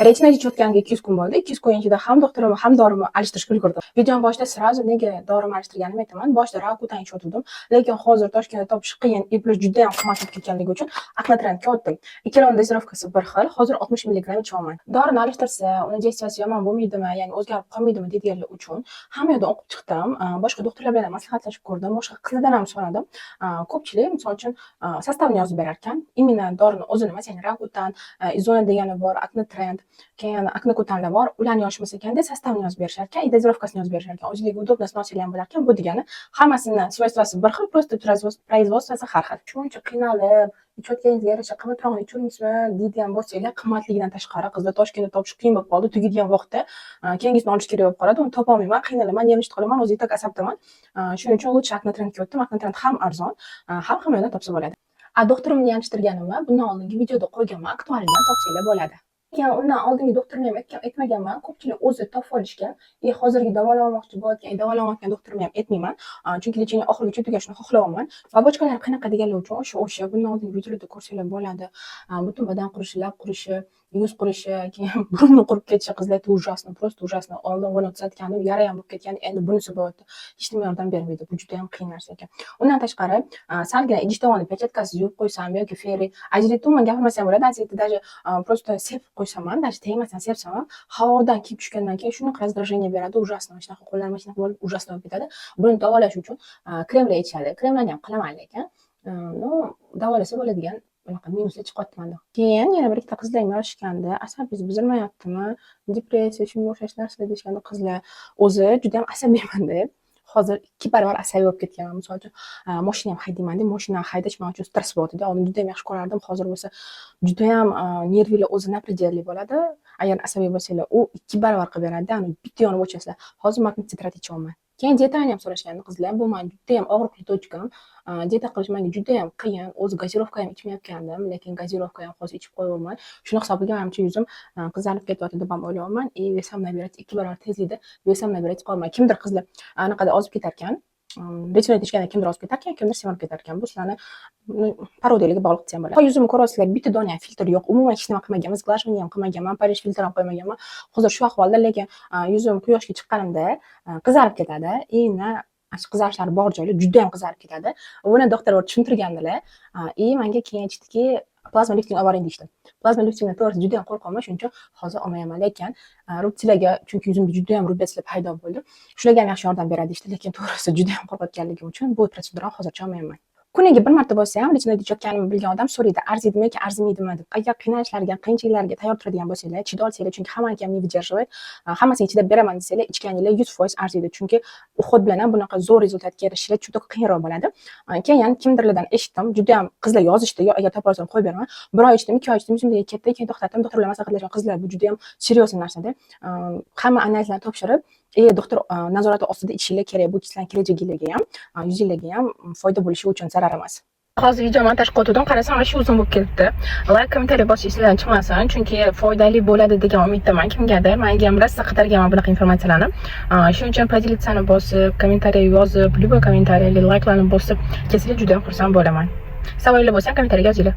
Retina chekayotganiga 200 kun bo'ldi. 200 kun ichida ham doktorimni ham dorimni alishtirishga ulgurdim. Video boshida sразу nega dorimni alishtirganimni aytaman. Boshida Rakuten ishlatdim, lekin hozir Toshkentda topish qiyin, plus juda ham qimmat bo'lib ketganligi uchun Aknatrendga o'tdim. Ikkaloni dozirovkasi bir xil. Hozir 60 mg ichaman. Dorini alishtirsa, uni injeksiyasi yomon bo'lmaydimi, ya'ni o'zgarib qolmaydimi deganlar uchun hamma yerda o'qib chiqdim. Boshqa doktorlar bilan maslahatlashib ko'rdim. Boshqa qizlardan ham so'radim. Ko'pchilik misol uchun sostavni yozib berar ekan. Imенно dorini o'zini emas, ya'ni Rakuten, Izona degani bor, Aknatrend, keyin Aknakutanlar bor. Ularni yoshmas ekanda sostavni yozib berishar ekan, dozirovkasini yozib berishar ekan. O'ziga удобно сносили ham bo'lar ekan. Bu degani hammasining svoyствоsi bir xil, просто производствоsi har xil. Shuncha qiynalib, ichayotganingizga yarasha qimmatrog'ini ichurmisizmi deydigan bo'lsanglar, qimmatligidan tashqari qizlar Toshkentda topish qiyin bo'lib qoldi. Tugaydigan vaqtda keyingisini olish kerak bo'lib qoladi. Uni topa olmayman, qiynalaman, nервничать qilaman, o'zi yetak asabdaman. Shuning uchun lutcha Aknatrendga o'tdim. Aknatrend ham arzon, hamma yerda topsa bo'ladi. Doktorimni yanchtirganimni bundan oldingi videoda qo'yganman, aktualidan topsanglar bo'ladi. Keyin undan oldingi doktorimni ham aytmaganman. Ko'pchilik o'zi topib olishgan. Hozirgi davolanmoqchi bo'layotgan, davolanayotgan doktorimni ham aytmayman. Chunki lecheniya oxirigacha tugashini xohlayapman. Babochkalar qanaqa deganlar uchun o'sha bundan oldingi videolarda ko'rsanglar bo'ladi. Butun badan qurishi, lab qurishi, yuz qurishi, keyin burni qurib ketishi qizlar ужасно, просто ужасно. Oldin buni tuzatganim, yara ham bo'lib ketgan, endi bunisi bo'lyapti. Hech nima yordam bermaydi. Bu juda ham qiyin narsa ekan. Undan tashqari, salgina idish tovoni pechatkasi yuvib qo'ysam yoki feri, ajrituvman gapirmasam bo'ladi. Ajritni даже просто sepib qo'ysam ham, даже tegmasdan sepsam ham, havodan kiyib tushgandan keyin shunaqa раздражение beradi, ужасно. Shunaqa qo'llarim shunaqa bo'lib ужасно bo'lib ketadi. Buni davolash uchun kremlar ichadi. Kremlarni ham qilaman lekin, davolasa bo'ladigan bunaqa minusga chiqyapman. Keyin yana bir ikkita qizlar yorishganda, asabingiz buzilmayaptimi, depressiya shunga o'xshash narsalar deyishganda qizlar o'zi juda ham asabiyman deb, hozir 2 barobar asabiy bo'lib ketganman. Misol uchun mashina ham haydayman deb, mashinani haydash men uchun stress bo'ladi. Oldin juda ham yaxshi ko'rardim, hozir bo'lsa juda ham nervinglar o'zi napredelli bo'ladi. Agar asabiy bo'lsanglar, u 2 barobar qilib beradi. Ani bitta yonib o'chasizlar. Hozir magnit titrat ichyapman. Keyin dietani ham so'rashganda qizlar, bu men juda ham og'riqli tochkam. Dieta qilish menga juda ham qiyin. O'zi gazirovka ham ichmayotgandim, lekin gazirovka ham hozir ichib qo'yapman. Shuni hisobiga menimcha yuzim qizarib ketyapti deb ham o'ylayapman. Vesam nabirasi 2 barobar tezlikda vesam nabirasi qolmay. Kimdir qizlar anaqada ozib ketar ekan. Retina ichganda kimdir ozib ketar ekan, kimdir semirib ketar ekan. Bu sizlarni parodiyaga bog'liq desam bo'ladi. Yuzimni ko'rasizlar, bitta dona filtr yo'q. Umuman hech nima qilmaganman, sglajivание ham qilmaganman, Parij filtr ham qo'ymaganman. Hozir shu ahvolda, lekin yuzim quyoshga chiqqanimda qizarib ketadi. Qizarishlari bor joylar juda ham qizarib ketadi. Buni doktorlar tushuntirgandilar. Menga keyin aytishdiki, plazma lifting olib boring deyishdi. Plazma liftingdan to'g'risi juda ham qo'rqaman, shuning uchun hozir olmayman. Lekin rubsiyalarga, chunki yuzimda juda ham rubsiyalar paydo bo'ldi. Shularga ham yaxshi yordam beradi deyishdi, lekin to'g'risi juda ham qo'rqayotganligim uchun bu protsedurani hozircha olmayman. Kuniga bir marta bo'lsa ham retina ichayotganimni bilgan odam so'raydi, arziydimi yoki arzimaydimi deb. Agar qiynalishlarga, qiyinchiliklarga tayyor turadigan bo'lsanglar, chidab olsanglar, chunki hammaniki ham не выдерживает, hammasini chidab beraman desanglar, ichganinglar 100% arziydi. Chunki uhud bilan ham bunaqa zo'r rezultatga erishishlar juda qiyinroq bo'ladi. Keyin kimdirlardan eshitdim, juda ham qizlar yozishdi, yo agar topa olsam qo'yib beraman. 1 oy ichdim, 2 oy ichdim, yuzimdagi ketdi, keyin to'xtatdim. Doktorlar maslahatlashgan qizlar, bu juda ham seriozli narsada. Hamma analizlarni topshirib, doktor nazorati ostida ichishinglar kerak. Bu sizlarning kelajagingizdagi ham, yuzingizga ham foyda bo'lishi uchun zarar emas. Hozir video montaj qildim, qarasam shu uzun bo'lib ketdi. Like, kommentariy bosish sizlardan chiqmasin, chunki foydali bo'ladi degan umiddaman kimgadir. Menga ham rosa qidirganman bunaqa informatsiyalarni. Shuning uchun podelitsani bosib, kommentariy yozib, любой kommentariy, like'larni bosib, kelsangiz juda ham xursand bo'laman. Savollar bo'lsa kommentariyaga yozinglar.